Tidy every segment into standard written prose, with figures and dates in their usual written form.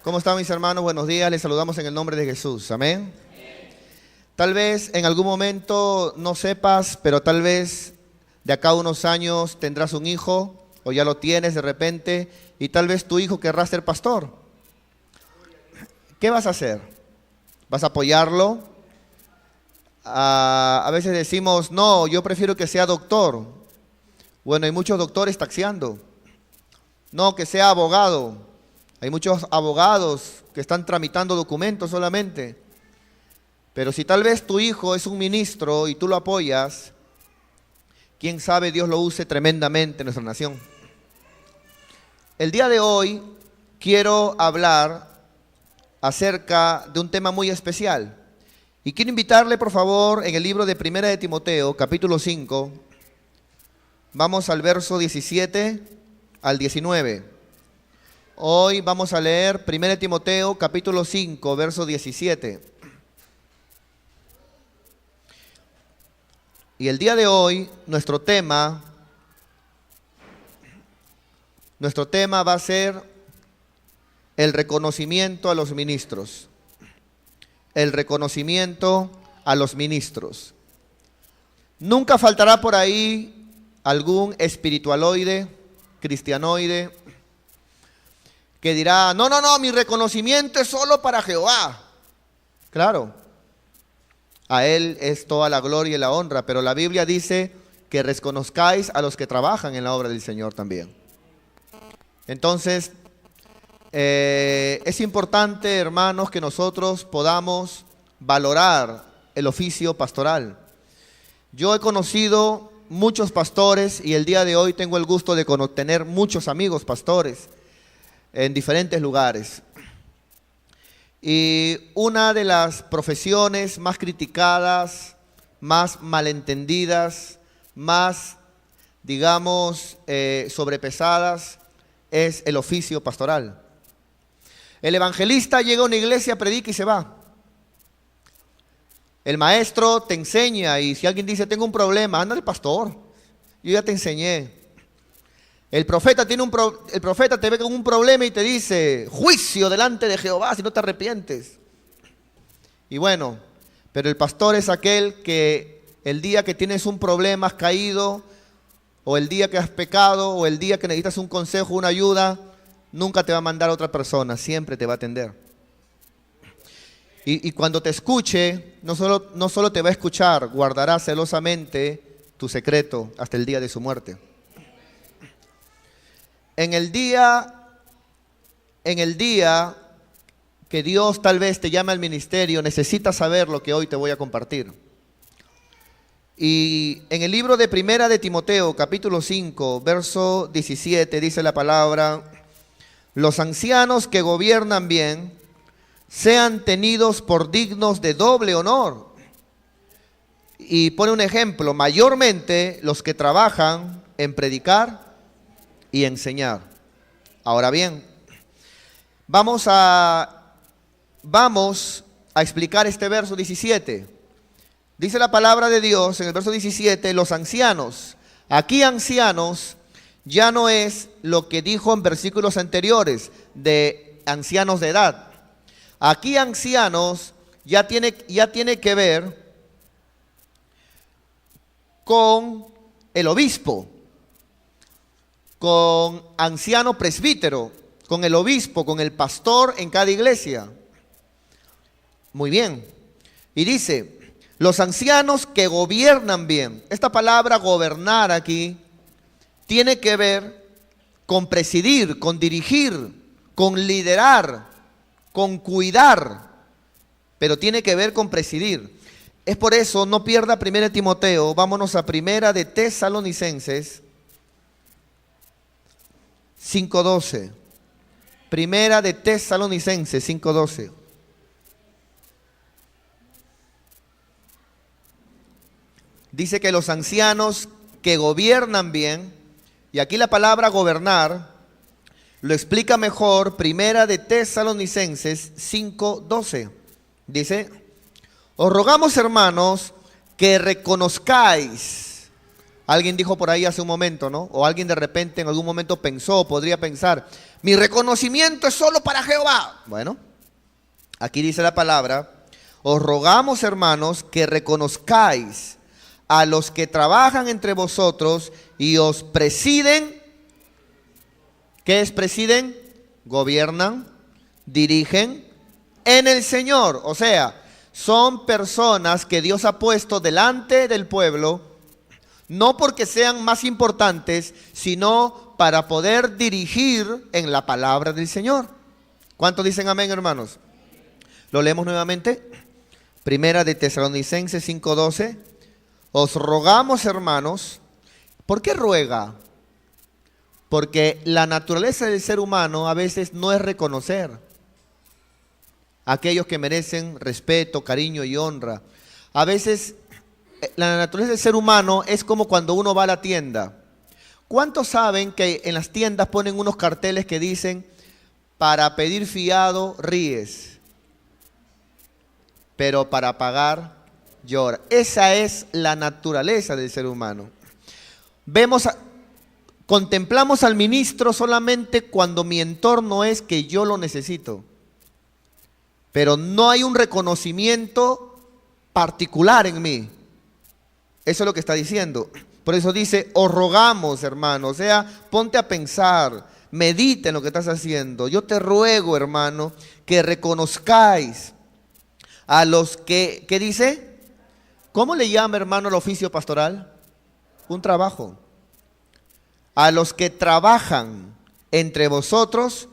¿Cómo están mis hermanos? Buenos días, les saludamos en el nombre de Jesús, amén. Tal vez en algún momento no sepas, pero tal vez de acá a unos años tendrás un hijo, o ya lo tienes de repente, y tal vez tu hijo querrá ser pastor. ¿Qué vas a hacer? ¿Vas a apoyarlo? A veces decimos, no, yo prefiero que sea doctor. Bueno, hay muchos doctores taxiando. No, que sea abogado. Hay muchos abogados que están tramitando documentos solamente. Pero si tal vez tu hijo es un ministro y tú lo apoyas, quién sabe, Dios lo use tremendamente en nuestra nación. El día de hoy quiero hablar acerca de un tema muy especial. Y quiero invitarle, por favor, en el libro de Primera de Timoteo, capítulo 5, vamos al verso 17 al 19. Hoy vamos a leer 1 Timoteo capítulo 5, verso 17. Y el día de hoy nuestro tema va a ser el reconocimiento a los ministros. El reconocimiento a los ministros. Nunca faltará por ahí algún espiritualoide, cristianoide, que dirá, no, mi reconocimiento es solo para Jehová. Claro, a Él es toda la gloria y la honra, pero la Biblia dice que reconozcáis a los que trabajan en la obra del Señor también. Entonces, es importante, hermanos, que nosotros podamos valorar el oficio pastoral. Yo he conocido muchos pastores y el día de hoy tengo el gusto de tener muchos amigos pastores en diferentes lugares. Y una de las profesiones más criticadas, más malentendidas, más, digamos, sobrepesadas, es el oficio pastoral. El evangelista llega a una iglesia, predica y se va. El maestro te enseña y si alguien dice, tengo un problema, anda al pastor, yo ya te enseñé. El profeta te ve con un problema y te dice, juicio delante de Jehová si no te arrepientes. Y bueno, pero el pastor es aquel que el día que tienes un problema, has caído, o el día que has pecado, o el día que necesitas un consejo, una ayuda, nunca te va a mandar a otra persona, siempre te va a atender. Y cuando te escuche, no solo te va a escuchar, guardará celosamente tu secreto hasta el día de su muerte. En el día que Dios tal vez te llame al ministerio, necesitas saber lo que hoy te voy a compartir. Y en el libro de Primera de Timoteo, capítulo 5, verso 17, dice la palabra, los ancianos que gobiernan bien, sean tenidos por dignos de doble honor. Y pone un ejemplo, mayormente los que trabajan en predicar y enseñar. Ahora bien, vamos a explicar este verso 17. Dice la palabra de Dios en el verso 17, los ancianos. Aquí ancianos ya no es lo que dijo en versículos anteriores de ancianos de edad. Aquí ancianos ya tiene que ver con el obispo, con anciano presbítero, con el obispo, con el pastor en cada iglesia. Muy bien. Y dice, los ancianos que gobiernan bien. Esta palabra gobernar aquí tiene que ver con presidir, con dirigir, con liderar, con cuidar, pero tiene que ver con presidir. Es por eso, no pierda 1 Timoteo, vámonos a 1 de Tesalonicenses 5:12. 1 de Tesalonicenses 5:12. Dice que los ancianos que gobiernan bien, y aquí la palabra gobernar lo explica mejor 1 de Tesalonicenses 5:12. Dice, os rogamos, hermanos, que reconozcáis Alguien dijo por ahí hace un momento, ¿no? O alguien de repente en algún momento pensó, podría pensar, mi reconocimiento es solo para Jehová. Bueno, aquí dice la palabra, os rogamos, hermanos, que reconozcáis a los que trabajan entre vosotros y os presiden. ¿Qué es presiden? Gobiernan, dirigen en el Señor. O sea, son personas que Dios ha puesto delante del pueblo, no porque sean más importantes, sino para poder dirigir en la palabra del Señor. ¿Cuántos dicen amén, hermanos? Lo leemos nuevamente. Primera de Tesalonicenses 5:12. Os rogamos, hermanos. ¿Por qué ruega? Porque la naturaleza del ser humano a veces no es reconocer a aquellos que merecen respeto, cariño y honra. A veces la naturaleza del ser humano es como cuando uno va a la tienda. ¿Cuántos saben que en las tiendas ponen unos carteles que dicen, para pedir fiado ríes, pero para pagar llora? Esa es la naturaleza del ser humano. Contemplamos al ministro solamente cuando mi entorno es que yo lo necesito, pero no hay un reconocimiento particular en mí. Eso es lo que está diciendo. Por eso dice, os rogamos, hermano. O sea, ponte a pensar, medita en lo que estás haciendo. Yo te ruego, hermano, que reconozcáis a los que, ¿qué dice? ¿Cómo le llama, hermano, el oficio pastoral? Un trabajo. A los que trabajan entre vosotros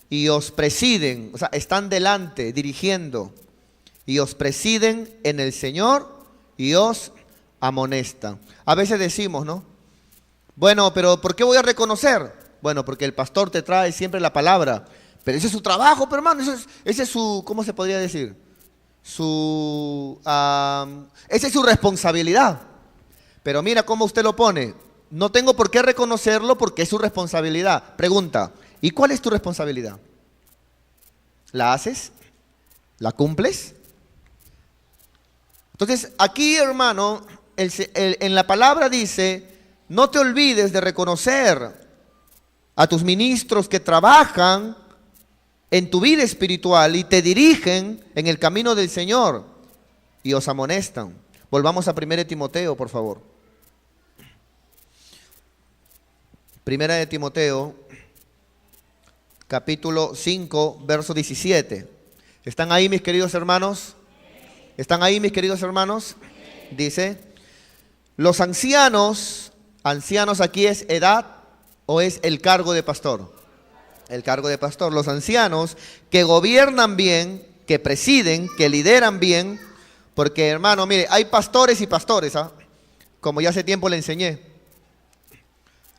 y os presiden, o sea, están delante, dirigiendo, y os presiden en el Señor y os amonestan. A veces decimos, ¿no? Bueno, pero ¿por qué voy a reconocer? Bueno, porque el pastor te trae siempre la palabra, pero ese es su trabajo, pero hermano, ese es su, ¿cómo se podría decir? Esa es su responsabilidad. Pero mira cómo usted lo pone. No tengo por qué reconocerlo porque es su responsabilidad. Pregunta, ¿y cuál es tu responsabilidad? ¿La haces? ¿La cumples? Entonces, aquí, hermano, en la palabra dice, no te olvides de reconocer a tus ministros que trabajan en tu vida espiritual y te dirigen en el camino del Señor y os amonestan. Volvamos a 1 Timoteo, por favor. 1 Timoteo, capítulo 5, verso 17. ¿Están ahí, mis queridos hermanos? ¿Están ahí, mis queridos hermanos? Dice, los ancianos aquí es edad o es el cargo de pastor. El cargo de pastor. Los ancianos que gobiernan bien, que presiden, que lideran bien, porque hermano, mire, hay pastores y pastores, ¿ah? Como ya hace tiempo le enseñé.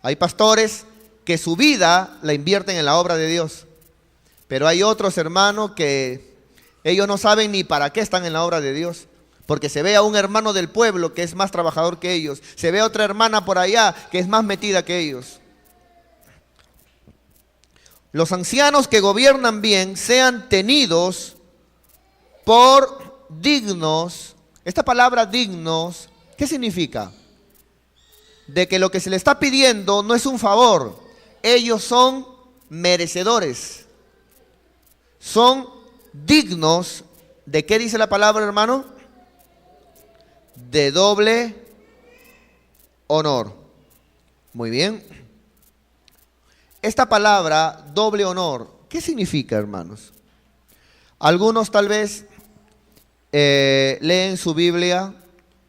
Hay pastores que su vida la invierten en la obra de Dios, pero hay otros, hermanos, que ellos no saben ni para qué están en la obra de Dios, porque se ve a un hermano del pueblo que es más trabajador que ellos, se ve a otra hermana por allá que es más metida que ellos. Los ancianos que gobiernan bien sean tenidos por dignos. Esta palabra dignos, ¿qué significa? De que lo que se le está pidiendo no es un favor, ellos son merecedores, son dignos. ¿De qué dice la palabra, hermano? De doble honor. Muy bien. Esta palabra, doble honor, ¿qué significa, hermanos? Algunos tal vez leen su Biblia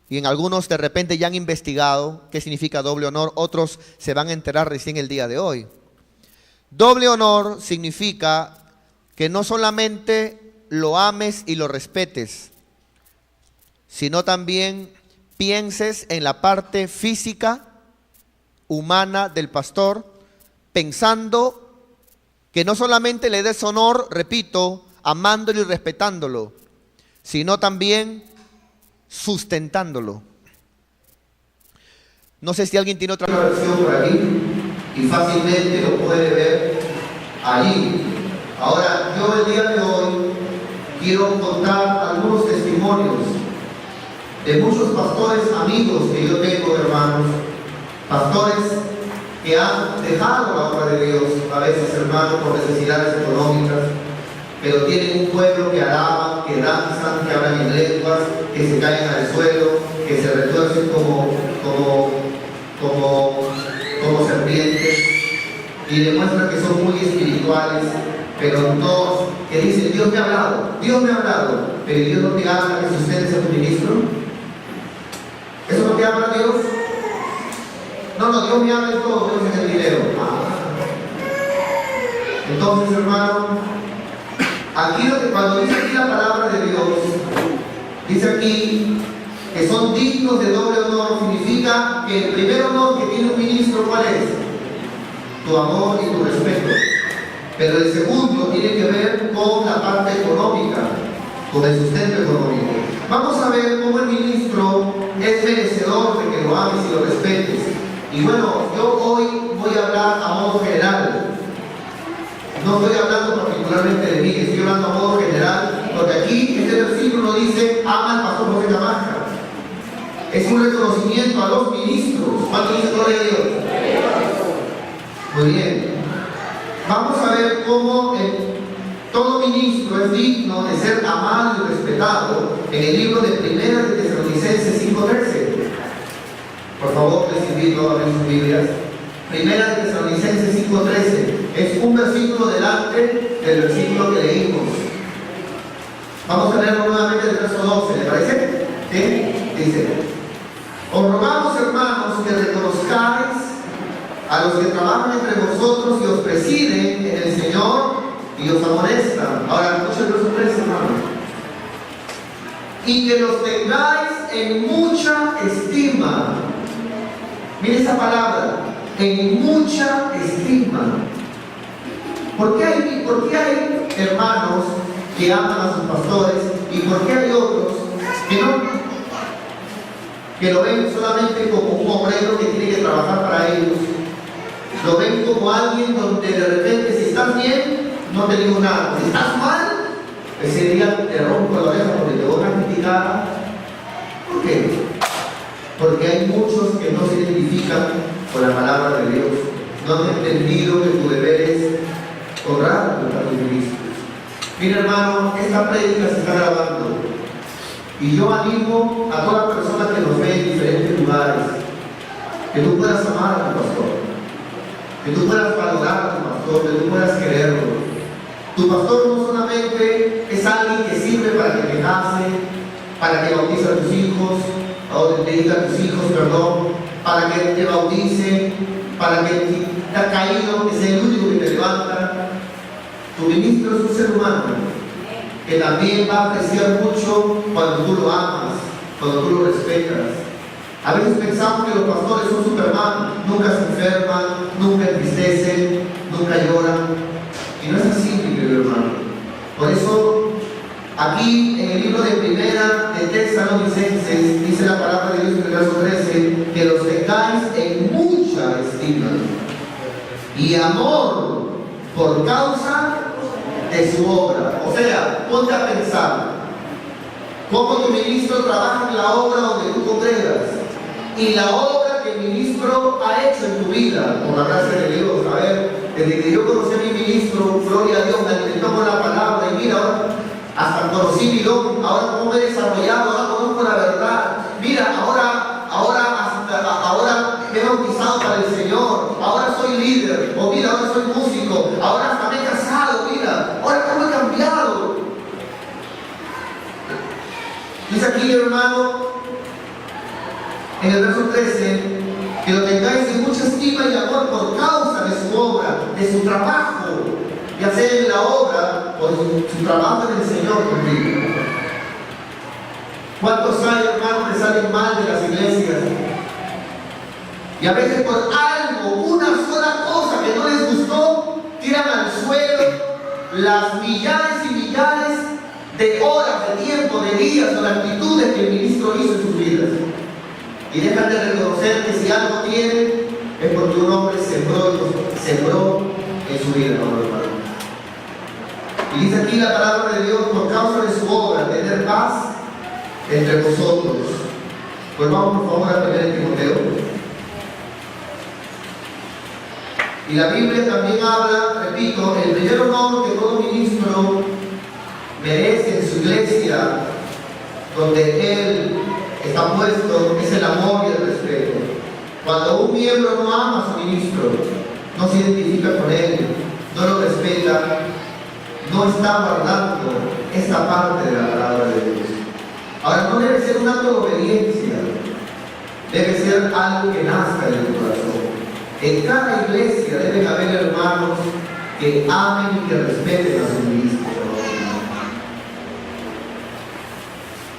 y en algunos de repente ya han investigado qué significa doble honor, otros se van a enterar recién el día de hoy. Doble honor significa que no solamente lo ames y lo respetes, sino también pienses en la parte física, humana del pastor, pensando que no solamente le des honor, repito, amándolo y respetándolo, sino también sustentándolo. No sé si alguien tiene otra versión por aquí y fácilmente lo puede ver allí. Ahora, yo el día de hoy quiero contar algunos testimonios de muchos pastores amigos que yo tengo, hermanos, Pastores que han dejado la obra de Dios, a veces, hermanos, por necesidades económicas, pero tienen un pueblo que alaban, que danzan, que hablan en lenguas, que se caen al suelo, que se retuercen como serpientes, y demuestran que son muy espirituales, pero no, que dicen, Dios me ha hablado, pero Dios no te habla que sustentes a tu ministro. ¿Eso no te habla Dios? No, Dios me habla en todo, Dios es el dinero. Entonces, hermano, aquí cuando dice aquí la palabra de Dios, dice aquí que son dignos de doble honor, significa que el primer honor que tiene un ministro, ¿cuál es? Tu amor y tu respeto. Pero el segundo tiene que ver con la parte económica, con el sustento económico. Vamos a ver cómo el ministro es merecedor de que lo ames y lo respetes. Y bueno, yo hoy voy a hablar a modo general. No estoy hablando particularmente de mí, estoy hablando a modo general, porque aquí este versículo dice, ama al pastor José Camacha. Es un reconocimiento a los ministros. ¿Cuánto dice gloria a Dios? Muy bien. Vamos a ver cómo todo ministro es digno de ser amado y respetado en el libro de Primera de Tesalonicenses 5:13. Por favor, les invito a ver sus Biblias. Primera de Tesalonicenses 5:13. Es un versículo delante del versículo que leímos. Vamos a leerlo nuevamente del verso 12, ¿le parece? ¿Sí? Dice: os rogamos, hermanos, que reconozcáis a los que trabajan entre vosotros y os presiden en el Señor y os amonestan. Ahora, escucha el verso 13, hermano. Y que los tengáis en mucha estima. Mire esa palabra, en mucha estima. ¿Por qué hay hermanos que aman a sus pastores y por qué hay otros que lo ven solamente como un obrero que tiene que trabajar para ellos? Lo ven como alguien donde de repente, si estás bien, no te digo nada. Si estás mal, ese día te rompo la oreja porque te voy a criticar. ¿Por qué? Porque hay muchos que no se identifican con la palabra de Dios. No han entendido que tu deber es honrar a tus ministros. Mira, hermano, esta prédica se está grabando. Y yo animo a toda persona que nos ve en diferentes lugares, que tú puedas amar a tu pastor, que tú puedas valorar a tu pastor, que tú puedas quererlo. Tu pastor no solamente es alguien que sirve para que te case, para que bautice a tus hijos, o te diga a tus hijos, perdón, para que te bautice, para que te ha caído, que sea el único que te levanta. Tu ministro es un ser humano que también va a apreciar mucho cuando tú lo amas, cuando tú lo respetas. A veces pensamos que los pastores son Superman, nunca se enferman, nunca entristecen, nunca lloran. Y no es así, mi querido hermano. Por eso, aquí en el libro de Primera de Tesalonicenses, dice la palabra de Dios en el verso 13, que los tengáis en mucha estima y amor por causa de su obra. O sea, ponte a pensar cómo tu ministro trabaja en la obra donde tú congregas y la obra que el ministro ha hecho en tu vida, por la gracia de Dios. A ver, desde que yo conocí a mi ministro, gloria a Dios, me alimentó con la palabra y mira, ahora hasta conocí mi don, ahora cómo me he desarrollado, ahora conozco la verdad. Mira, ahora me he bautizado para el Señor, ahora soy líder, o mira, ahora soy músico, ahora hasta me he casado, mira, ahora cómo he cambiado. Dice aquí, hermano, en el verso 13, que lo tengáis en mucha estima y amor por causa de su obra, de su trabajo, ya sea en la obra o en su trabajo en el Señor contigo. ¿Cuántos hay, hermanos, que salen mal de las iglesias? Y a veces por algo, una sola cosa que no les gustó, tiran al suelo las millares y millares de horas, de tiempo, de días o de actitudes que el ministro hizo en sus vidas. Y dejan de reconocer que si algo tiene es porque un hombre sembró en su vida, hermano. Y dice aquí la palabra de Dios, por causa de su obra, tener paz entre vosotros. Pues vamos por favor a 1 Timoteo. Y la Biblia también habla, repito, el primer honor que todo ministro merece en su iglesia, donde él está puesto, es el amor y el respeto. Cuando un miembro no ama a su ministro, no se identifica con él, no lo respeta, no está guardando esta parte de la palabra de Dios. Ahora, no debe ser un acto de obediencia, debe ser algo que nazca del corazón. En cada iglesia deben haber hermanos que amen y que respeten a su ministro.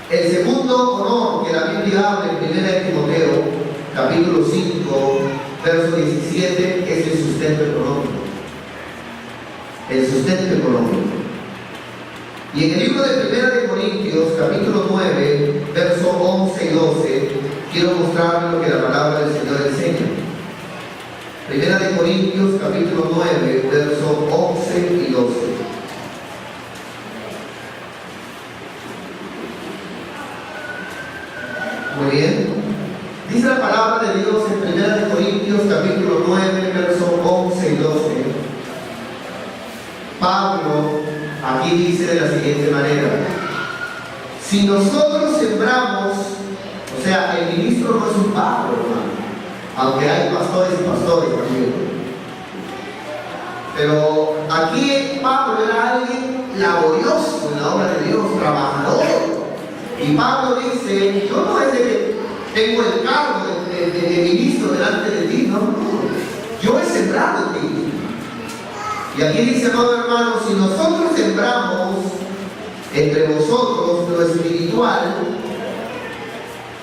El segundo honor que la Biblia habla en 1 Timoteo, capítulo 5, verso 17, es el sustento económico. El sustento económico. Y en el libro de 1 Corintios, capítulo 9, verso 11 y 12, quiero mostrarles lo que la palabra del Señor enseña. 1 Corintios, capítulo 9, verso 11 y 12. Muy bien. Dice la palabra de Dios en 1 Corintios, capítulo 9, verso 11 y 12. Pablo aquí dice de la siguiente manera: si nosotros sembramos, o sea, el ministro no es un pájaro, hermano, aunque hay pastores y pastores también, pero aquí Pablo era alguien laborioso en la obra de Dios, trabajador. Y Pablo dice: yo no es de que tengo el cargo de ministro delante de ti, no, yo he sembrado en ti. Y aquí dice, amado hermano, si nosotros sembramos entre vosotros lo espiritual,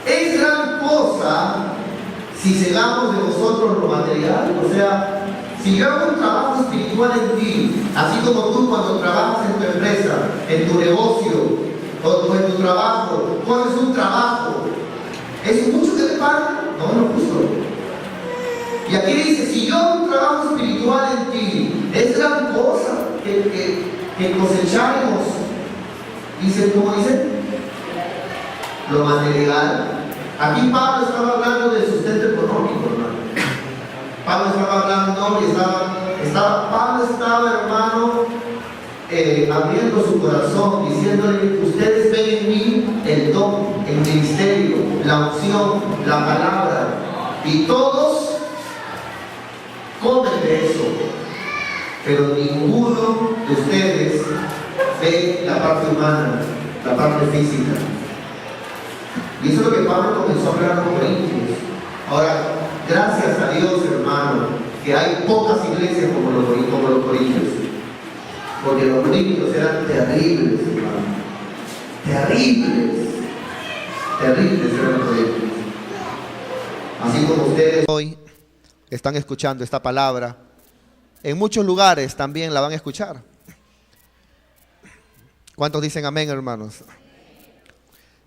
es gran cosa si cegamos de vosotros lo material. O sea, si yo hago un trabajo espiritual en ti, así como tú cuando trabajas en tu empresa, en tu negocio, o en tu trabajo, tú haces un trabajo, ¿es mucho que te pagan? No, no es justo. Y aquí dice, si yo hago un trabajo espiritual en ti, es gran cosa que cosecharemos. Dice, ¿cómo dice? Lo material. Aquí Pablo estaba hablando del sustento económico, hermano. Pablo estaba hablando y Pablo estaba, hermano, abriendo su corazón, diciéndole: ustedes ven en mí el don, el ministerio, la unción, la palabra, y todos comen de eso, pero ninguno de ustedes ve la parte humana, la parte física. Y eso es lo que Pablo comenzó a hablar con Corintios. Ahora, gracias a Dios, hermano, que hay pocas iglesias como los Corintios, porque los Corintios eran terribles, hermano, terribles eran los Corintios. Así como ustedes hoy están escuchando esta palabra, en muchos lugares también la van a escuchar. ¿Cuántos dicen amén, hermanos?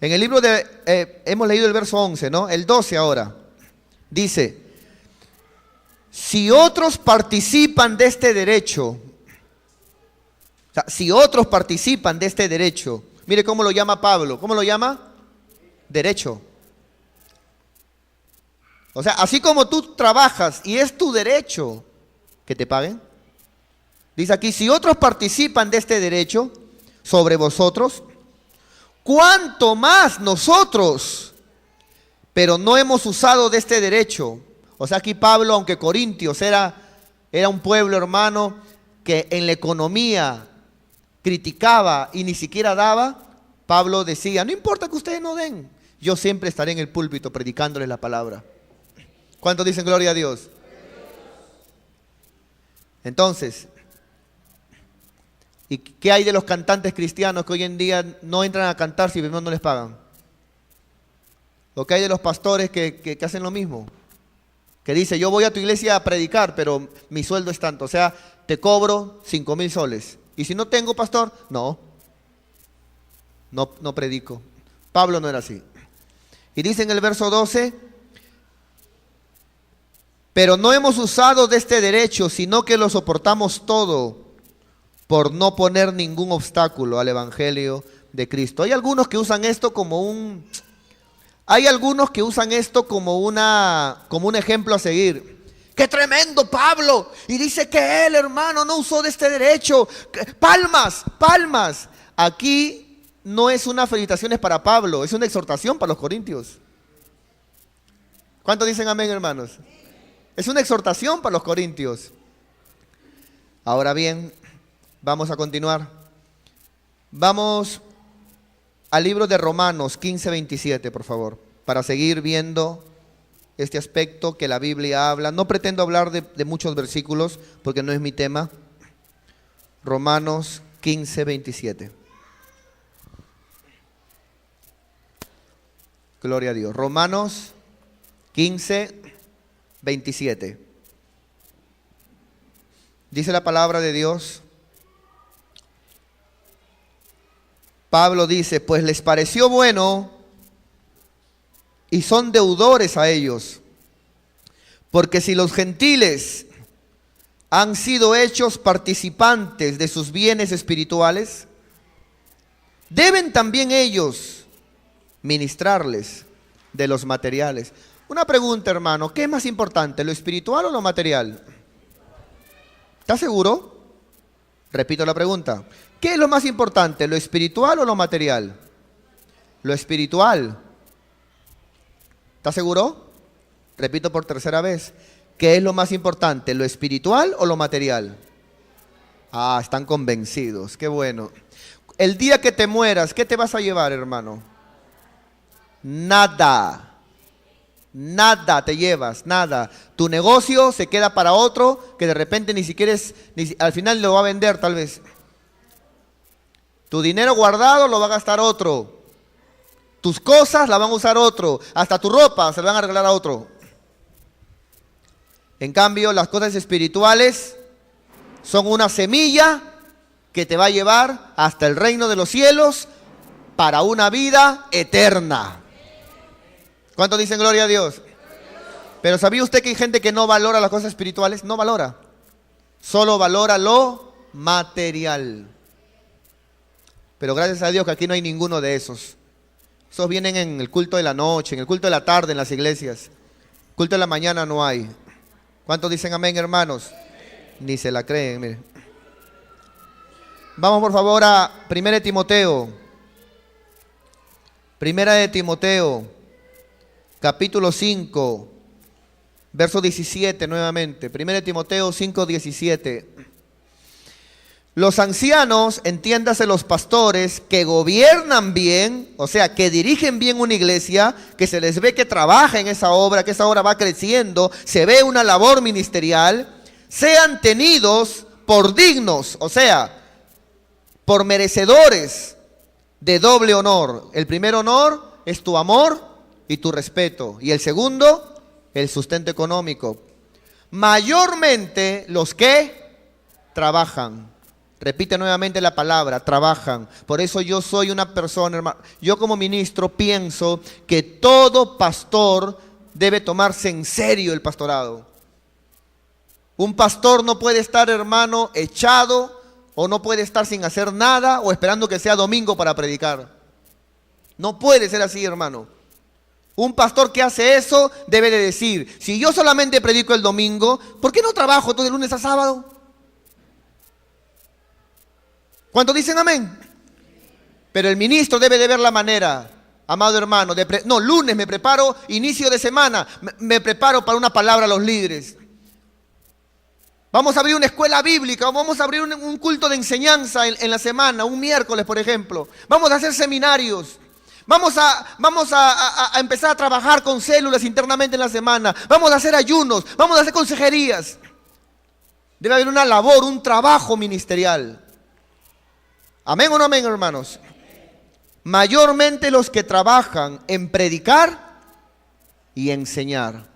En el libro de, hemos leído el verso 11, ¿no? El 12 ahora. Dice: si otros participan de este derecho, o sea, si otros participan de este derecho, mire cómo lo llama Pablo. ¿Cómo lo llama? Derecho. O sea, así como tú trabajas y es tu derecho que te paguen. Dice aquí: si otros participan de este derecho sobre vosotros, ¿cuánto más nosotros? Pero no hemos usado de este derecho. O sea, aquí Pablo, aunque Corintios era un pueblo, hermano, que en la economía criticaba y ni siquiera daba, Pablo decía: no importa que ustedes no den, yo siempre estaré en el púlpito predicándoles la palabra. ¿Cuántos dicen gloria a Dios? Entonces, ¿y qué hay de los cantantes cristianos que hoy en día no entran a cantar si no les pagan? ¿O qué hay de los pastores que hacen lo mismo? Que dice: yo voy a tu iglesia a predicar, pero mi sueldo es tanto, o sea, te cobro 5,000 soles. Y si no tengo, pastor, no predico. Pablo no era así. Y dice en el verso 12: pero no hemos usado de este derecho, sino que lo soportamos todo por no poner ningún obstáculo al evangelio de Cristo. Hay algunos que usan esto como un ejemplo a seguir. ¡Qué tremendo Pablo! Y dice que él, hermano, no usó de este derecho. Palmas, palmas. Aquí no es una felicitación para Pablo, es una exhortación para los corintios. ¿Cuántos dicen amén, hermanos? Es una exhortación para los corintios. Ahora bien, vamos a continuar. Vamos al libro de Romanos 15:27, por favor, para seguir viendo este aspecto que la Biblia habla. No pretendo hablar de muchos versículos porque no es mi tema. Romanos 15:27. Gloria a Dios. Romanos 15:27. Dice la palabra de Dios. Pablo dice, pues les pareció bueno y son deudores a ellos, porque si los gentiles han sido hechos participantes de sus bienes espirituales, deben también ellos ministrarles de los materiales. Una pregunta, hermano, ¿qué es más importante, lo espiritual o lo material? ¿Estás seguro? Repito la pregunta. ¿Qué es lo más importante, lo espiritual o lo material? Lo espiritual. ¿Estás seguro? Repito por tercera vez. ¿Qué es lo más importante, lo espiritual o lo material? Ah, están convencidos, qué bueno. El día que te mueras, ¿qué te vas a llevar, hermano? Nada. Nada te llevas, nada. Tu negocio se queda para otro que de repente ni siquiera al final lo va a vender tal vez. Tu dinero guardado lo va a gastar otro. Tus cosas las van a usar otro. Hasta tu ropa se la van a regalar a otro. En cambio, las cosas espirituales son una semilla que te va a llevar hasta el reino de los cielos para una vida eterna. ¿Cuántos dicen gloria a Dios? Pero ¿sabía usted que hay gente que no valora las cosas espirituales? No valora. Solo valora lo material. Pero gracias a Dios que aquí no hay ninguno de esos. Esos vienen en el culto de la noche, en el culto de la tarde en las iglesias. Culto de la mañana no hay. ¿Cuántos dicen amén, hermanos? Ni se la creen, mire. Vamos por favor a 1 Timoteo. 1 Timoteo, capítulo 5, verso 17 nuevamente. 1 Timoteo 5, 17. Los ancianos, entiéndase los pastores, que gobiernan bien, o sea, que dirigen bien una iglesia, que se les ve que trabaja en esa obra, que esa obra va creciendo, se ve una labor ministerial, sean tenidos por dignos, o sea, por merecedores de doble honor. El primer honor es tu amor y tu respeto, y el segundo, el sustento económico. Mayormente los que trabajan. Repite nuevamente la palabra, trabajan. Por eso yo soy una persona, hermano, yo como ministro pienso que todo pastor debe tomarse en serio el pastorado. Un pastor no puede estar, hermano, echado, o no puede estar sin hacer nada, o esperando que sea domingo para predicar. No puede ser así, hermano. Un pastor que hace eso debe de decir, si yo solamente predico el domingo, ¿por qué no trabajo todo de lunes a sábado? ¿Cuántos dicen amén? Pero el ministro debe de ver la manera, amado hermano, lunes me preparo, inicio de semana, me preparo para una palabra a los líderes. Vamos a abrir una escuela bíblica, vamos a abrir un culto de enseñanza en la semana, un miércoles por ejemplo. Vamos a hacer seminarios. Vamos a empezar a trabajar con células internamente en la semana. Vamos a hacer ayunos, vamos a hacer consejerías. Debe haber una labor, un trabajo ministerial. ¿Amén o no amén, hermanos? Mayormente los que trabajan en predicar y enseñar.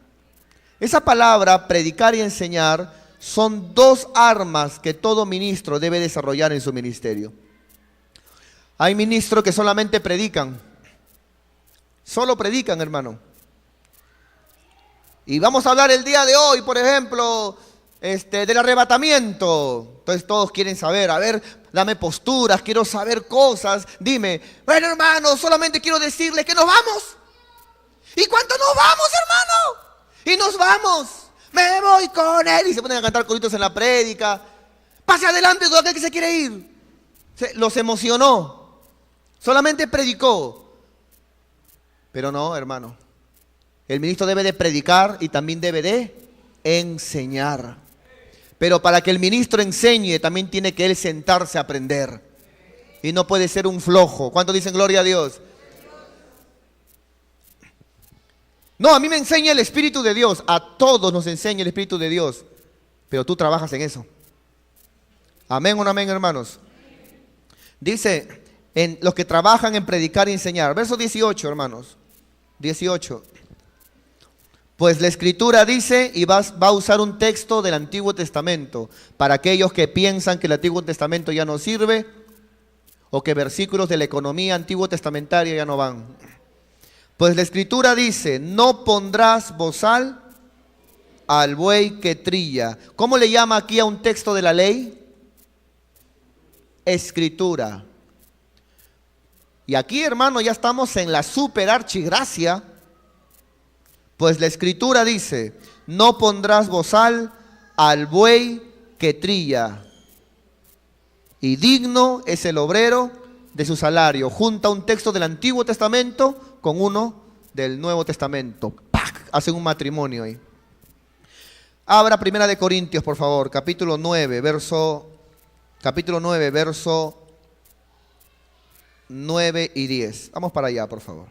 Esa palabra, predicar y enseñar, son dos armas que todo ministro debe desarrollar en su ministerio. Hay ministros que solamente predican. Solo predican, hermano. Y vamos a hablar el día de hoy, por ejemplo, del arrebatamiento. Entonces todos quieren saber, a ver, dame posturas, quiero saber cosas. Dime, bueno hermano, solamente quiero decirles que nos vamos. ¿Y cuánto nos vamos, hermano? Y nos vamos. me voy con él. Y se ponen a cantar coritos en la prédica. Pase adelante todo aquel que se quiere ir. Los emocionó. Solamente predicó. Pero no, hermano. El ministro debe de predicar y también debe de enseñar. Pero para que el ministro enseñe, también tiene que él sentarse a aprender. Y no puede ser un flojo. ¿Cuántos dicen gloria a Dios? No, a mí me enseña el Espíritu de Dios. A todos nos enseña el Espíritu de Dios. Pero tú trabajas en eso. Amén o no amén, hermanos. Dice, en los que trabajan en predicar y enseñar. Verso 18, hermanos. 18. Pues la Escritura dice, y va a usar un texto del Antiguo Testamento, para aquellos que piensan que el Antiguo Testamento ya no sirve, o que versículos de la economía antiguo testamentaria ya no van. Pues la Escritura dice, no pondrás bozal al buey que trilla. ¿Cómo le llama aquí a un texto de la ley? Escritura. Y aquí, hermano, ya estamos en la super archigracia. Pues la Escritura dice, no pondrás bozal al buey que trilla. Y digno es el obrero de su salario. Junta un texto del Antiguo Testamento con uno del Nuevo Testamento. ¡Pac! Hacen un matrimonio ahí. Abra Primera de Corintios, por favor, capítulo 9, verso 9 y 10. Vamos para allá, por favor.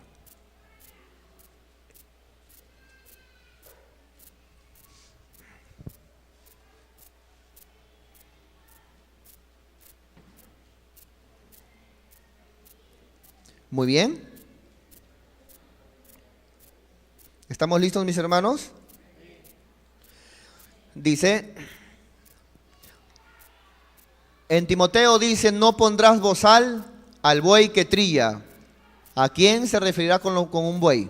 Muy bien. ¿Estamos listos, mis hermanos? Dice, en Timoteo dice, no pondrás bozal al buey que trilla. ¿A quién se referirá con un buey?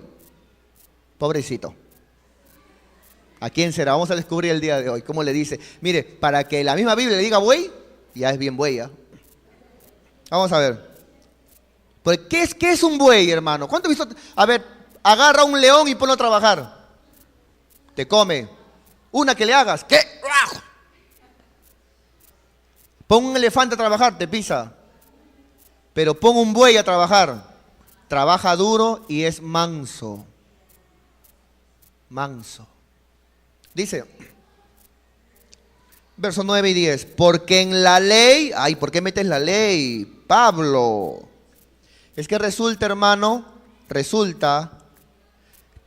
Pobrecito. ¿A quién será? Vamos a descubrir el día de hoy. ¿Cómo le dice? Mire, para que la misma Biblia le diga buey, ya es bien buey, ¿ya? Vamos a ver. Pues, ¿qué es un buey, hermano? ¿Cuánto he visto? A ver, agarra un león y ponlo a trabajar. Te come. Una que le hagas, ¿qué? Pon un elefante a trabajar, te pisa. Pero pon un buey a trabajar. Trabaja duro y es manso. Manso. Dice, versos 9 y 10. Porque en la ley, ay, ¿por qué metes la ley, Pablo? Es que resulta, hermano,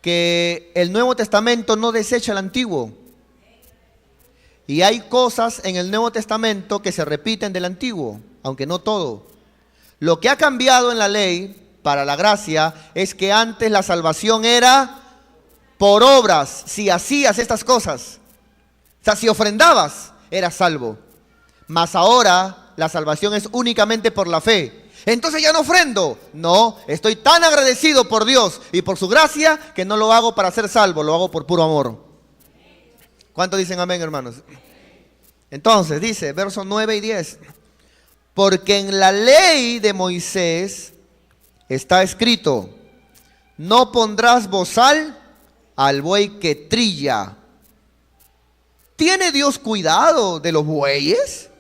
que el Nuevo Testamento no desecha el Antiguo. Y hay cosas en el Nuevo Testamento que se repiten del Antiguo, aunque no todo. Lo que ha cambiado en la ley para la gracia es que antes la salvación era por obras. Si hacías estas cosas, o sea, si ofrendabas, eras salvo. Mas ahora la salvación es únicamente por la fe. Entonces ya no ofrendo. No, estoy tan agradecido por Dios y por su gracia que no lo hago para ser salvo, lo hago por puro amor. ¿Cuántos dicen amén, hermanos? Entonces dice, versos 9 y 10. Porque en la ley de Moisés está escrito, no pondrás bozal al buey que trilla. ¿Tiene Dios cuidado de los bueyes?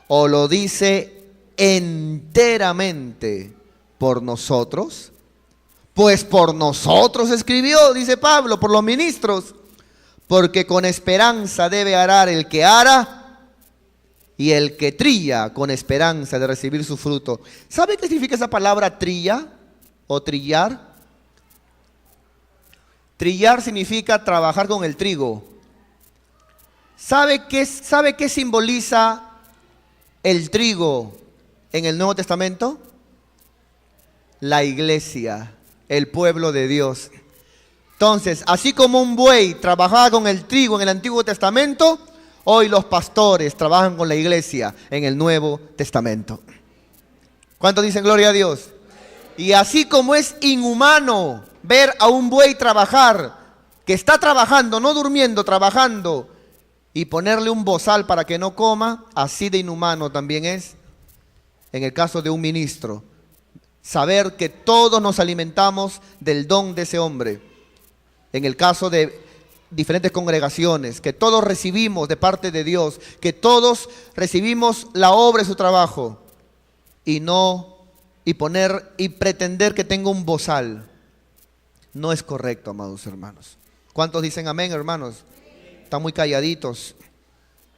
¿O lo dice enteramente por nosotros? Pues por nosotros escribió, dice Pablo, por los ministros. Porque con esperanza debe arar el que ara, y el que trilla con esperanza de recibir su fruto. ¿Sabe qué significa esa palabra trilla o trillar? Trillar significa trabajar con el trigo. ¿Sabe qué simboliza el trigo en el Nuevo Testamento? La iglesia, el pueblo de Dios. Entonces, así como un buey trabajaba con el trigo en el Antiguo Testamento, hoy los pastores trabajan con la iglesia en el Nuevo Testamento. ¿Cuántos dicen gloria a Dios? Y así como es inhumano ver a un buey trabajar, que está trabajando, no durmiendo, trabajando, y ponerle un bozal para que no coma, así de inhumano también es en el caso de un ministro. Saber que todos nos alimentamos del don de ese hombre. En el caso de diferentes congregaciones, que todos recibimos de parte de Dios, que todos recibimos la obra de su trabajo, y pretender que tenga un bozal. No es correcto, amados hermanos. ¿Cuántos dicen amén, hermanos? Están muy calladitos.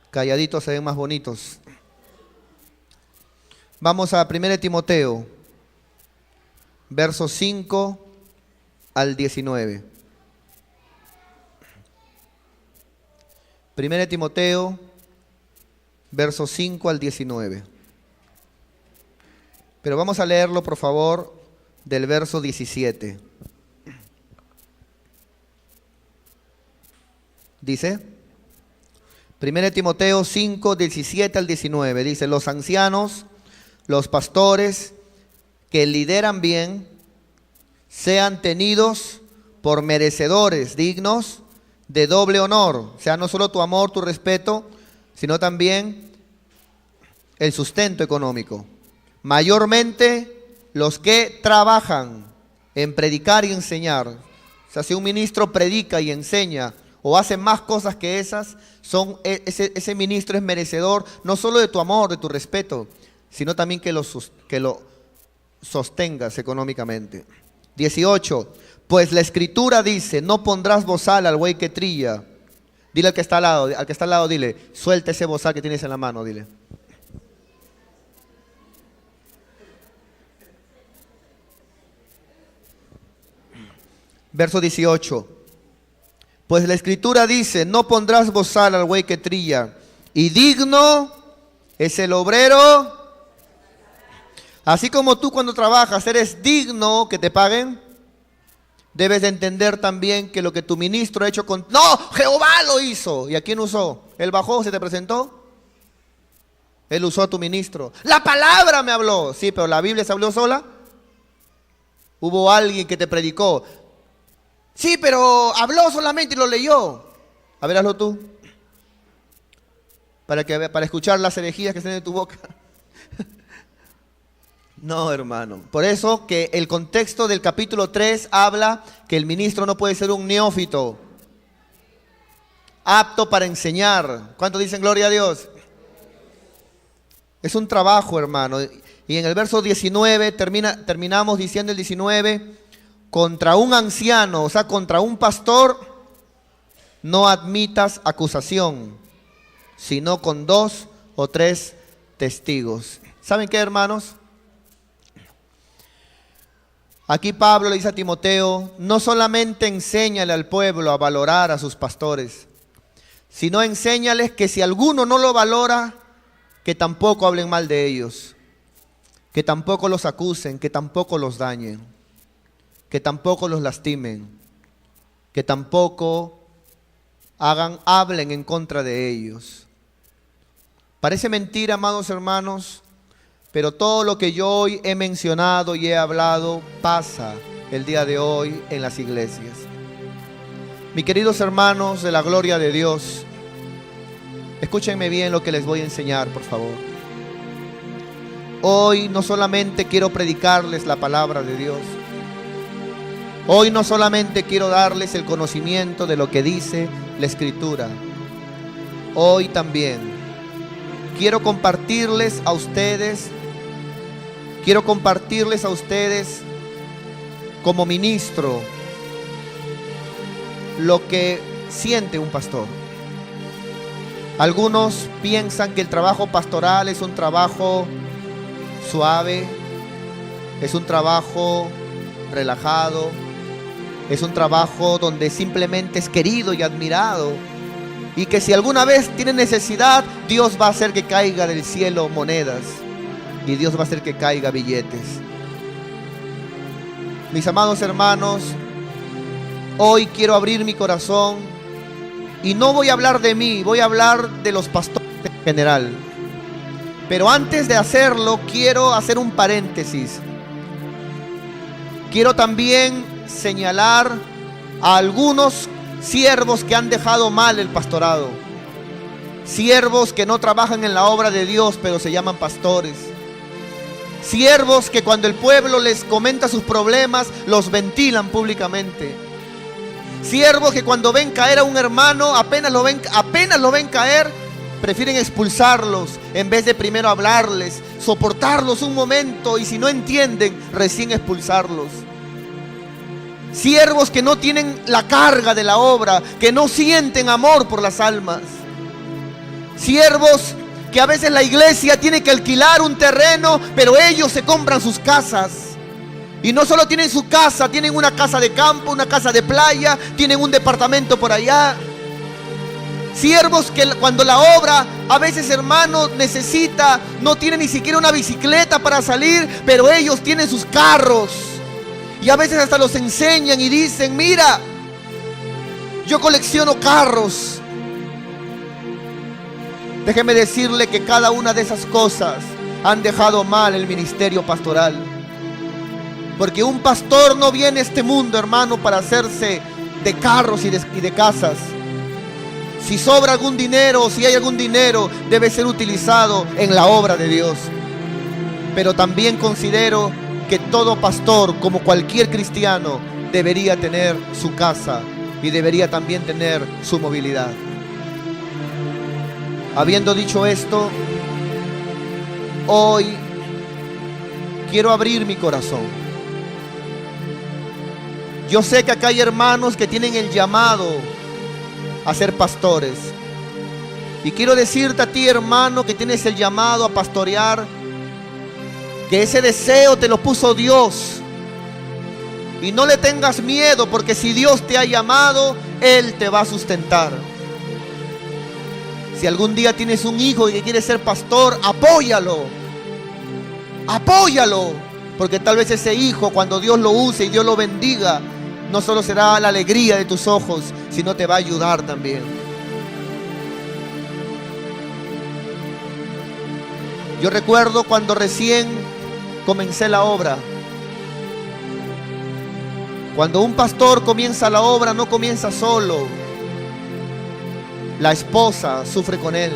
Calladitos se ven más bonitos. Vamos a 1 Timoteo, versos 5 al 19. 1 Timoteo, versos 5 al 19. Pero vamos a leerlo, por favor, del verso 17. Dice, 1 Timoteo 5, 17 al 19. Dice, los ancianos, los pastores que lideran bien, sean tenidos por merecedores dignos de doble honor. O sea, no solo tu amor, tu respeto, sino también el sustento económico. Mayormente los que trabajan en predicar y enseñar. O sea, si un ministro predica y enseña o hace más cosas que esas, ese ministro es merecedor no solo de tu amor, de tu respeto, sino también que lo sostengas económicamente. 18. Pues la Escritura dice, no pondrás bozal al buey que trilla. Dile al que está al lado, dile, suelta ese bozal que tienes en la mano, dile. Verso 18. Pues la Escritura dice, no pondrás bozal al buey que trilla, y digno es el obrero. Así como tú cuando trabajas eres digno que te paguen, debes de entender también que lo que tu ministro ha hecho con... ¡No! Jehová lo hizo. ¿Y a quién usó? ¿Él bajó, se te presentó? Él usó a tu ministro. La palabra me habló. Sí, pero la Biblia se habló sola. Hubo alguien que te predicó. Sí, pero habló solamente y lo leyó. A ver, hazlo tú. Para escuchar las herejías que están en tu boca. No, hermano. Por eso que el contexto del capítulo 3 habla que el ministro no puede ser un neófito, apto para enseñar. ¿Cuántos dicen gloria a Dios? Es un trabajo, hermano. Y en el verso 19 terminamos diciendo el 19, contra un anciano, o sea, contra un pastor, no admitas acusación, sino con 2 o 3 testigos. ¿Saben qué, hermanos? Aquí Pablo le dice a Timoteo, no solamente enséñale al pueblo a valorar a sus pastores, sino enséñales que si alguno no lo valora, que tampoco hablen mal de ellos, que tampoco los acusen, que tampoco los dañen, que tampoco los lastimen, que tampoco hablen en contra de ellos. Parece mentira, amados hermanos, pero todo lo que yo hoy he mencionado y he hablado pasa el día de hoy en las iglesias. Mis queridos hermanos de la gloria de Dios, escúchenme bien lo que les voy a enseñar, por favor. Hoy no solamente quiero predicarles la palabra de Dios. Hoy no solamente quiero darles el conocimiento de lo que dice la Escritura. Hoy también quiero compartirles a ustedes como ministro lo que siente un pastor. Algunos piensan que el trabajo pastoral es un trabajo suave, es un trabajo relajado, es un trabajo donde simplemente es querido y admirado, y que si alguna vez tiene necesidad, Dios va a hacer que caiga del cielo monedas y Dios va a hacer que caiga billetes. Mis amados hermanos, hoy quiero abrir mi corazón y no voy a hablar de mí, voy a hablar de los pastores en general. Pero antes de hacerlo, quiero hacer un paréntesis. Quiero también señalar a algunos siervos que han dejado mal el pastorado. Siervos que no trabajan en la obra de Dios, pero se llaman pastores. Siervos que cuando el pueblo les comenta sus problemas, los ventilan públicamente. Siervos que cuando ven caer a un hermano, apenas lo ven caer, prefieren expulsarlos en vez de primero hablarles, soportarlos un momento y si no entienden, recién expulsarlos. Siervos que no tienen la carga de la obra, que no sienten amor por las almas. Siervos que a veces la iglesia tiene que alquilar un terreno, pero ellos se compran sus casas. Y no solo tienen su casa, tienen una casa de campo, una casa de playa, tienen un departamento por allá. Siervos que cuando la obra, a veces, hermano, necesita, no tienen ni siquiera una bicicleta para salir, pero ellos tienen sus carros. Y a veces hasta los enseñan y dicen, mira, yo colecciono carros. Déjeme decirle que cada una de esas cosas han dejado mal el ministerio pastoral. Porque un pastor no viene a este mundo, hermano, para hacerse de carros y de casas. Si sobra algún dinero, o si hay algún dinero, debe ser utilizado en la obra de Dios. Pero también considero que todo pastor, como cualquier cristiano, debería tener su casa y debería también tener su movilidad. Habiendo dicho esto, hoy quiero abrir mi corazón. Yo sé que acá hay hermanos que tienen el llamado a ser pastores. Y quiero decirte a ti, hermano, que tienes el llamado a pastorear, que ese deseo te lo puso Dios. Y no le tengas miedo, porque si Dios te ha llamado, Él te va a sustentar. Si algún día tienes un hijo y que quiere ser pastor, apóyalo. Apóyalo. Porque tal vez ese hijo, cuando Dios lo use y Dios lo bendiga, no solo será la alegría de tus ojos, sino te va a ayudar también. Yo recuerdo cuando recién comencé la obra. Cuando un pastor comienza la obra, no comienza solo. La esposa sufre con él.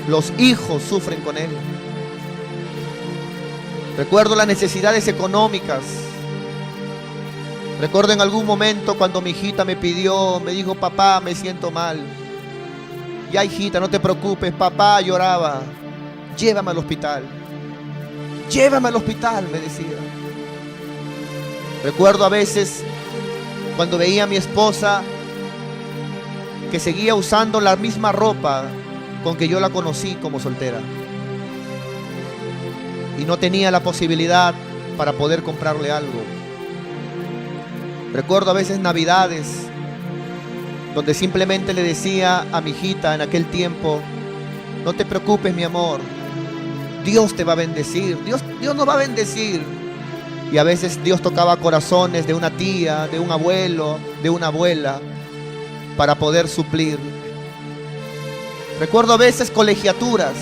Los hijos sufren con él. Recuerdo las necesidades económicas. Recuerdo en algún momento cuando mi hijita me dijo, papá, me siento mal. Ya, hijita, no te preocupes, papá lloraba. Llévame al hospital. Llévame al hospital, me decía. Recuerdo a veces cuando veía a mi esposa que seguía usando la misma ropa con que yo la conocí como soltera. Y no tenía la posibilidad para poder comprarle algo. Recuerdo a veces navidades donde simplemente le decía a mi hijita en aquel tiempo, no te preocupes, mi amor, Dios te va a bendecir, Dios nos va a bendecir. Y a veces Dios tocaba corazones de una tía, de un abuelo, de una abuela, para poder suplir. Recuerdo a veces colegiaturas,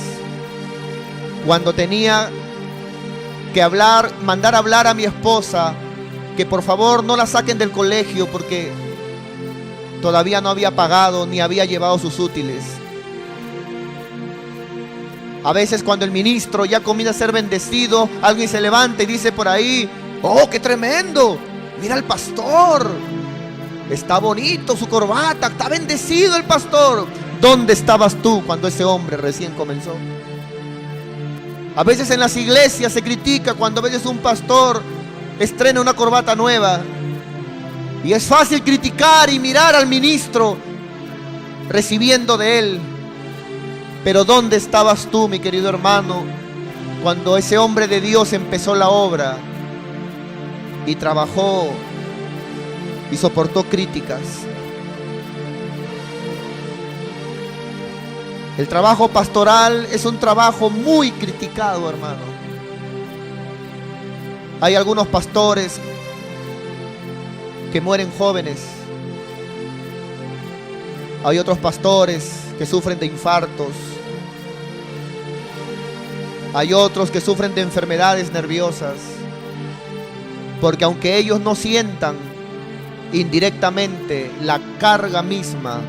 cuando tenía que mandar a hablar a mi esposa, que por favor no la saquen del colegio porque todavía no había pagado ni había llevado sus útiles. A veces cuando el ministro ya comienza a ser bendecido, alguien se levanta y dice por ahí, ¡oh, qué tremendo! Mira al pastor, está bonito su corbata, está bendecido el pastor. ¿Dónde estabas tú cuando ese hombre recién comenzó? A veces en las iglesias se critica cuando a veces un pastor estrena una corbata nueva. Y es fácil criticar y mirar al ministro recibiendo de él. Pero ¿dónde estabas tú, mi querido hermano, cuando ese hombre de Dios empezó la obra y trabajó y soportó críticas? El trabajo pastoral es un trabajo muy criticado, hermano. Hay algunos pastores que mueren jóvenes. Hay otros pastores que sufren de infartos. Hay otros que sufren de enfermedades nerviosas. Porque aunque ellos no sientan, indirectamente la carga misma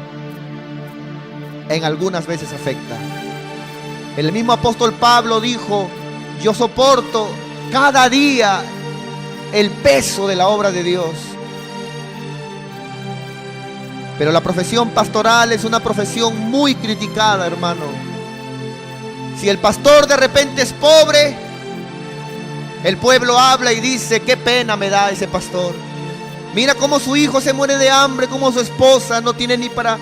en algunas veces afecta. El mismo apóstol Pablo dijo, yo soporto cada día el peso de la obra de Dios. Pero la profesión pastoral es una profesión muy criticada, hermano. Si el pastor de repente es pobre, el pueblo habla y dice: qué pena me da ese pastor. Mira cómo su hijo se muere de hambre, cómo su esposa no tiene ni para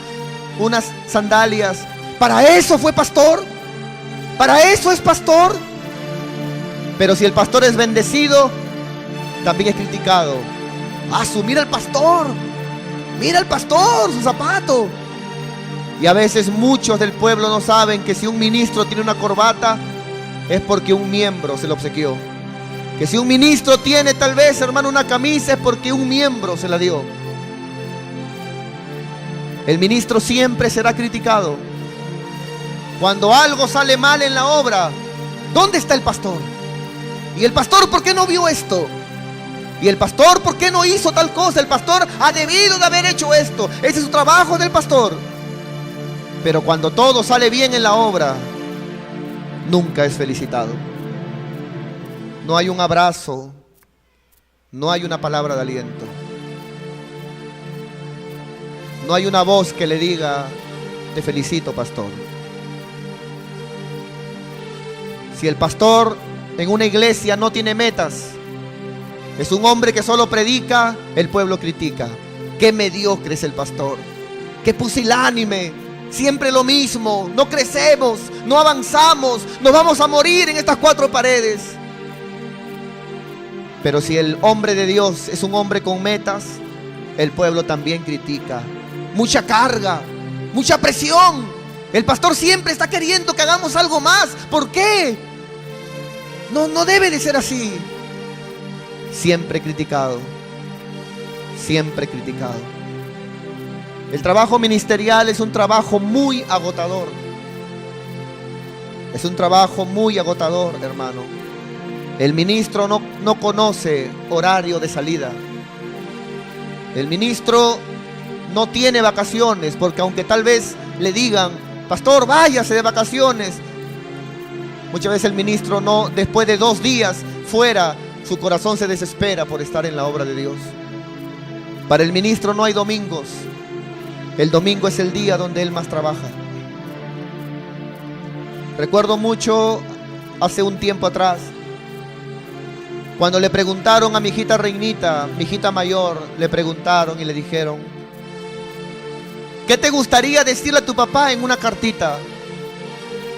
unas sandalias. ¿Para eso fue pastor? ¿Para eso es pastor? Pero si el pastor es bendecido, también es criticado. Mira al pastor. Mira al pastor, su zapato. Y a veces muchos del pueblo no saben que si un ministro tiene una corbata, es porque un miembro se lo obsequió. Que si un ministro tiene tal vez, hermano, una camisa, es porque un miembro se la dio. El ministro siempre será criticado. Cuando algo sale mal en la obra, ¿dónde está el pastor? ¿Y el pastor por qué no vio esto? ¿Y el pastor por qué no hizo tal cosa? El pastor ha debido de haber hecho esto. Ese es su trabajo del pastor. Pero cuando todo sale bien en la obra, nunca es felicitado. No hay un abrazo, no hay una palabra de aliento. No hay una voz que le diga: te felicito, pastor. Si el pastor en una iglesia no tiene metas, es un hombre que solo predica, el pueblo critica. Qué mediocre es el pastor, qué pusilánime, siempre lo mismo, no crecemos, no avanzamos, nos vamos a morir en estas cuatro paredes. Pero si el hombre de Dios es un hombre con metas, el pueblo también critica. Mucha carga, mucha presión. El pastor siempre está queriendo que hagamos algo más. ¿Por qué? No debe de ser así. Siempre criticado. Siempre criticado. El trabajo ministerial es un trabajo muy agotador. Es un trabajo muy agotador, hermano. El ministro no conoce horario de salida. El ministro no tiene vacaciones, porque aunque tal vez le digan: pastor, váyase de vacaciones, muchas veces el ministro no, después de 2 días fuera, su corazón se desespera por estar en la obra de Dios. Para el ministro no hay domingos. El domingo es el día donde él más trabaja. Recuerdo mucho hace un tiempo atrás, cuando le preguntaron a mi hijita Reinita, mi hijita mayor, le preguntaron y le dijeron: ¿qué te gustaría decirle a tu papá en una cartita?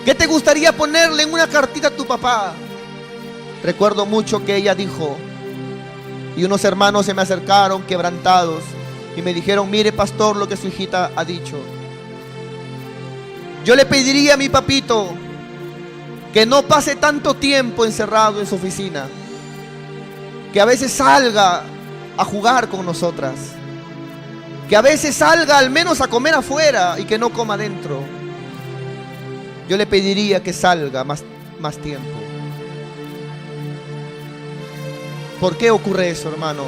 ¿Qué te gustaría ponerle en una cartita a tu papá? Recuerdo mucho que ella dijo, y unos hermanos se me acercaron quebrantados y me dijeron: mire, pastor, lo que su hijita ha dicho. Yo le pediría a mi papito que no pase tanto tiempo encerrado en su oficina, que a veces salga a jugar con nosotras, que a veces salga al menos a comer afuera y que no coma adentro. Yo le pediría que salga más tiempo. ¿Por qué ocurre eso, hermano?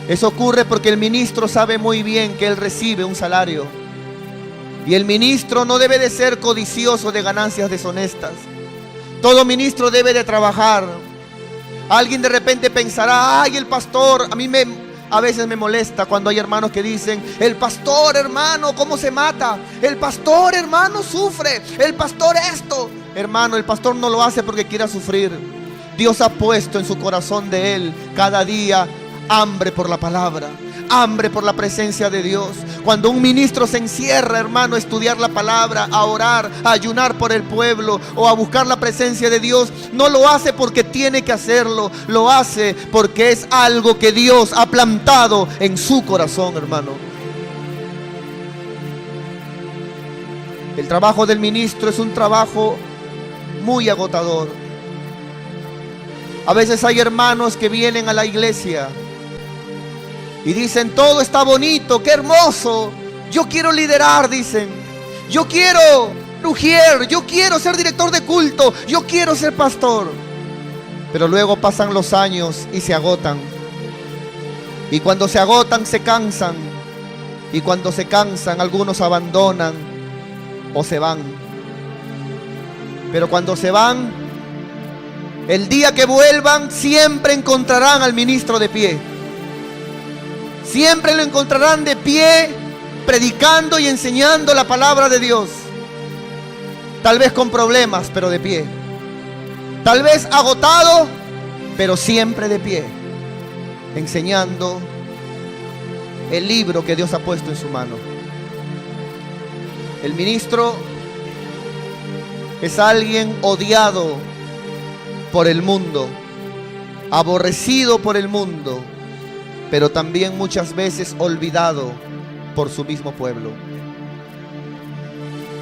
Eso ocurre porque el ministro sabe muy bien que él recibe un salario. Y el ministro no debe de ser codicioso de ganancias deshonestas. Todo ministro debe de trabajar. Alguien de repente pensará: ay, el pastor, a veces me molesta cuando hay hermanos que dicen: el pastor, hermano, ¿cómo se mata? El pastor, hermano, sufre. El pastor esto. Hermano, el pastor no lo hace porque quiera sufrir. Dios ha puesto en su corazón de él cada día hambre por la palabra, hambre por la presencia de Dios. Cuando un ministro se encierra, hermano, a estudiar la palabra, a orar, a ayunar por el pueblo o a buscar la presencia de Dios, no lo hace porque tiene que hacerlo, lo hace porque es algo que Dios ha plantado en su corazón, hermano. El trabajo del ministro es un trabajo muy agotador. A veces hay hermanos que vienen a la iglesia y dicen: todo está bonito, qué hermoso, yo quiero liderar, dicen, yo quiero ujier, yo quiero ser director de culto, yo quiero ser pastor. Pero luego pasan los años y se agotan. Y cuando se agotan se cansan. Y cuando se cansan, algunos abandonan o se van. Pero cuando se van, el día que vuelvan, siempre encontrarán al ministro de pie. Siempre lo encontrarán de pie, predicando y enseñando la palabra de Dios. Tal vez con problemas, pero de pie. Tal vez agotado, pero siempre de pie, enseñando el libro que Dios ha puesto en su mano. El ministro es alguien odiado por el mundo, aborrecido por el mundo, pero también muchas veces olvidado por su mismo pueblo.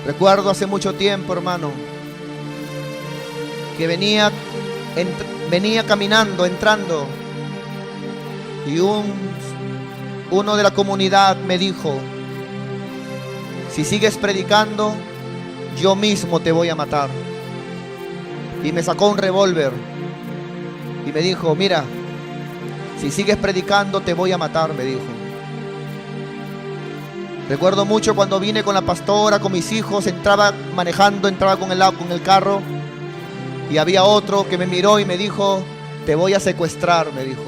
Recuerdo hace mucho tiempo, hermano, que venía caminando, entrando, y uno de la comunidad me dijo: si sigues predicando, yo mismo te voy a matar. Y me sacó un revólver y me dijo: mira, si sigues predicando te voy a matar, me dijo. Recuerdo mucho cuando vine con la pastora, con mis hijos, entraba manejando, entraba con el carro, y había otro que me miró y me dijo: te voy a secuestrar, me dijo.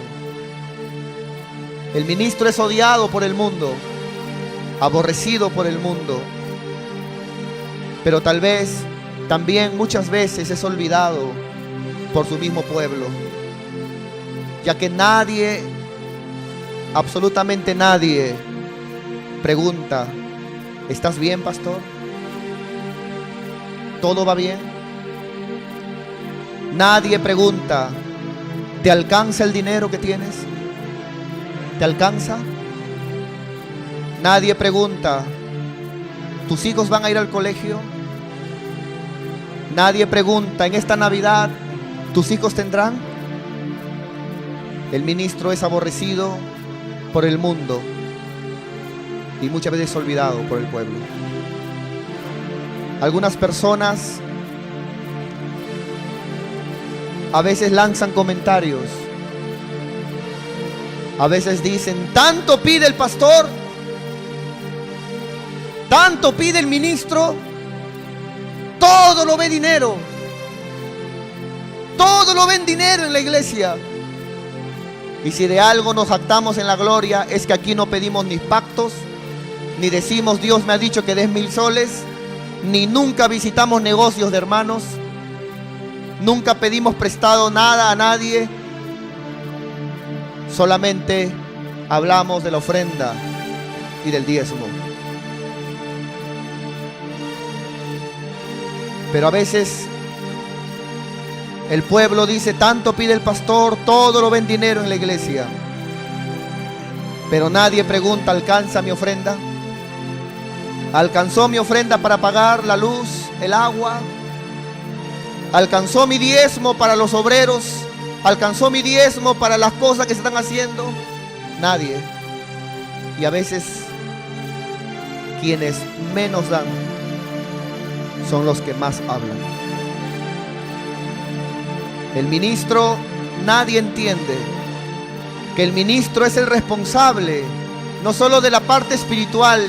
El ministro es odiado por el mundo, aborrecido por el mundo, pero tal vez también muchas veces es olvidado por su mismo pueblo, ya que nadie, absolutamente nadie, pregunta: ¿estás bien, pastor? ¿Todo va bien? Nadie pregunta: ¿te alcanza el dinero que tienes? ¿Te alcanza? Nadie pregunta: ¿tus hijos van a ir al colegio? Nadie pregunta: ¿en esta Navidad tus hijos tendrán? El ministro es aborrecido por el mundo y muchas veces olvidado por el pueblo. Algunas personas a veces lanzan comentarios. A veces dicen: tanto pide el pastor, tanto pide el ministro, todo lo ve dinero, todo lo ven dinero en la iglesia. Y si de algo nos jactamos en la gloria, es que aquí no pedimos ni pactos, ni decimos Dios me ha dicho que des 1000 soles, ni nunca visitamos negocios de hermanos, nunca pedimos prestado nada a nadie. Solamente hablamos de la ofrenda y del diezmo. Pero a veces el pueblo dice: tanto pide el pastor, todo lo ven dinero en la iglesia. Pero nadie pregunta: ¿alcanza mi ofrenda? ¿Alcanzó mi ofrenda para pagar la luz, el agua? ¿Alcanzó mi diezmo para los obreros? ¿Alcanzó mi diezmo para las cosas que se están haciendo? Nadie. Y a veces quienes menos dan son los que más hablan. El ministro, nadie entiende que el ministro es el responsable no solo de la parte espiritual,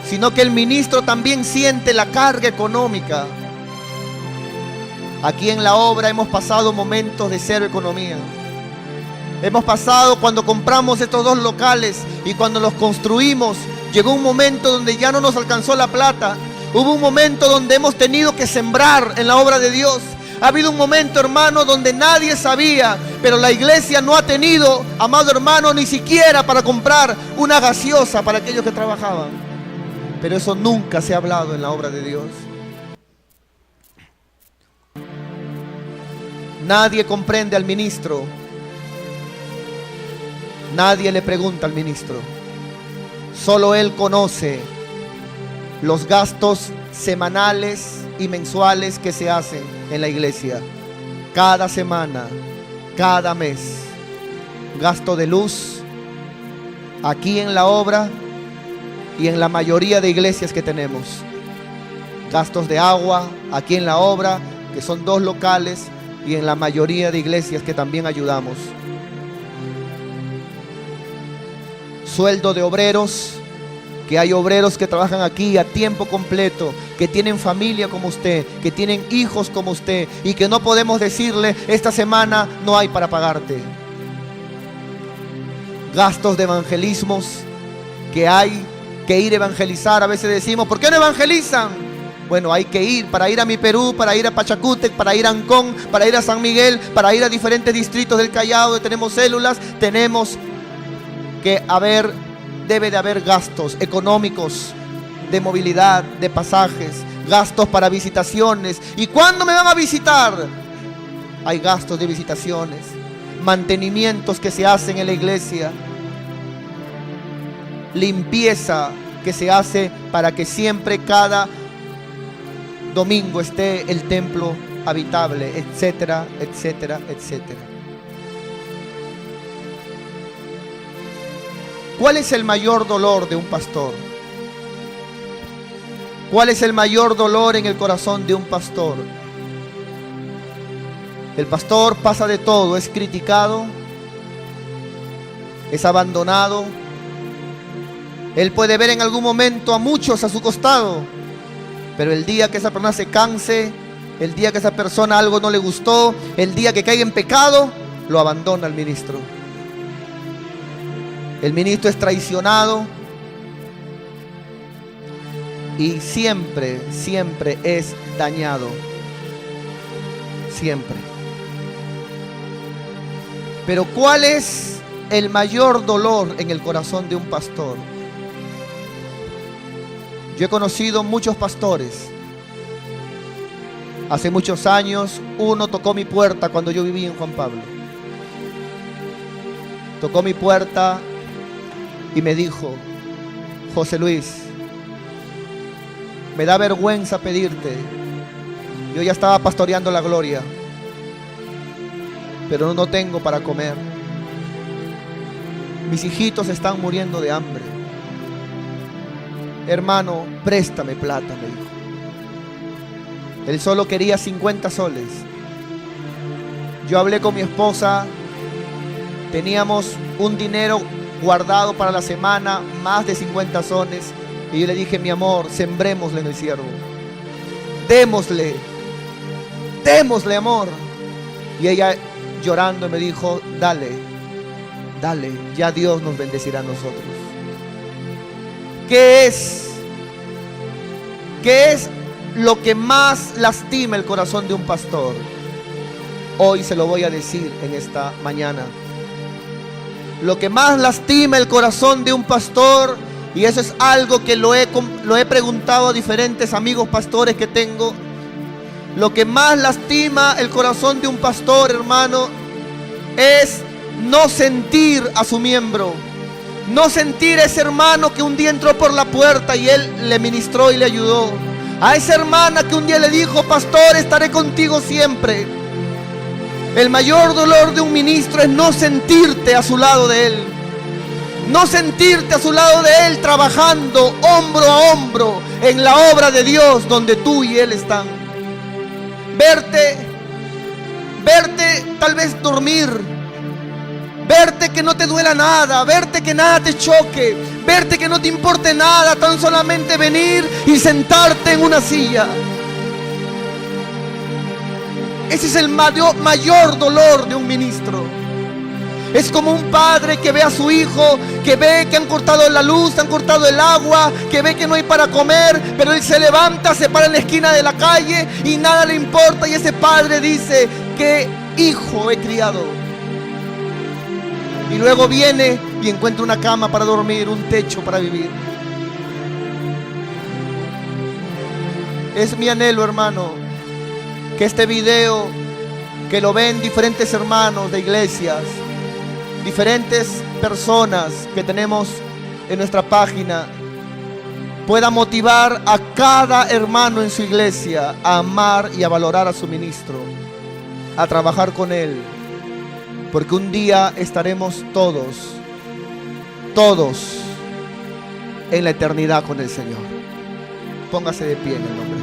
sino que el ministro también siente la carga económica. Aquí en la obra hemos pasado momentos de cero economía. Hemos pasado cuando compramos estos 2 locales y cuando los construimos, llegó un momento donde ya no nos alcanzó la plata. Hubo un momento donde hemos tenido que sembrar en la obra de Dios. Ha habido un momento, hermano, donde nadie sabía, pero la iglesia no ha tenido, amado hermano, ni siquiera para comprar una gaseosa para aquellos que trabajaban. Pero eso nunca se ha hablado en la obra de Dios. Nadie comprende al ministro. Nadie le pregunta al ministro. Solo él conoce los gastos semanales y mensuales que se hacen en la iglesia. Cada semana, cada mes. Gasto de luz aquí en la obra y en la mayoría de iglesias que tenemos. Gastos de agua aquí en la obra, que son 2 locales, y en la mayoría de iglesias que también ayudamos. Sueldo de obreros, que hay obreros que trabajan aquí a tiempo completo, que tienen familia como usted, que tienen hijos como usted, y que no podemos decirle: esta semana no hay para pagarte. Gastos de evangelismos que hay que ir a evangelizar. A veces decimos, ¿por qué no evangelizan? Bueno, hay que ir, para ir a mi Perú, para ir a Pachacútec, para ir a Ancón, para ir a San Miguel, para ir a diferentes distritos del Callao donde tenemos células. Tenemos que debe de haber gastos económicos, de movilidad, de pasajes, gastos para visitaciones. ¿Y cuándo me van a visitar? Hay gastos de visitaciones, mantenimientos que se hacen en la iglesia, limpieza que se hace para que siempre cada domingo esté el templo habitable, etcétera, etcétera, etcétera. ¿Cuál es el mayor dolor de un pastor? ¿Cuál es el mayor dolor en el corazón de un pastor? El pastor pasa de todo, es criticado, es abandonado. Él puede ver en algún momento a muchos a su costado, pero el día que esa persona se canse, el día que esa persona algo no le gustó, el día que caiga en pecado, lo abandona el ministro. El ministro es traicionado y siempre, siempre es dañado. Siempre. Pero ¿cuál es el mayor dolor en el corazón de un pastor? Yo he conocido muchos pastores. Hace muchos años uno tocó mi puerta cuando yo vivía en Juan Pablo. Tocó mi puerta y me dijo: José Luis, me da vergüenza pedirte. Yo ya estaba pastoreando la gloria, pero no tengo para comer. Mis hijitos están muriendo de hambre. Hermano, préstame plata, me dijo. Él solo quería 50 soles. Yo hablé con mi esposa, teníamos un dinero guardado para la semana, más de 50 soles, y yo le dije: mi amor, sembrémosle en el siervo. Démosle, amor. Y ella, llorando, me dijo: dale, ya Dios nos bendecirá a nosotros. ¿Qué es lo que más lastima el corazón de un pastor? Hoy se lo voy a decir en esta mañana. Lo que más lastima el corazón de un pastor, y eso es algo que lo he preguntado a diferentes amigos pastores que tengo. Lo que más lastima el corazón de un pastor, hermano, es no sentir a su miembro. No sentir a ese hermano que un día entró por la puerta y él le ministró y le ayudó. A esa hermana que un día le dijo: pastor, estaré contigo siempre. El mayor dolor de un ministro es no sentirte a su lado de él. No sentirte a su lado de él, trabajando hombro a hombro en la obra de Dios donde tú y él están. Verte tal vez dormir, verte que no te duela nada, verte que nada te choque, verte que no te importe nada, tan solamente venir y sentarte en una silla. Ese es el mayor dolor de un ministro. Es como un padre que ve a su hijo, que ve que han cortado la luz, han cortado el agua, que ve que no hay para comer, pero él se levanta, se para en la esquina de la calle y nada le importa. Y ese padre dice: ¿qué hijo he criado? Y luego viene y encuentra una cama para dormir, un techo para vivir. Es mi anhelo, hermano, que este video, que lo ven diferentes hermanos de iglesias, diferentes personas que tenemos en nuestra página, pueda motivar a cada hermano en su iglesia a amar y a valorar a su ministro, a trabajar con él, porque un día estaremos todos en la eternidad con el Señor. Póngase de pie en el nombre.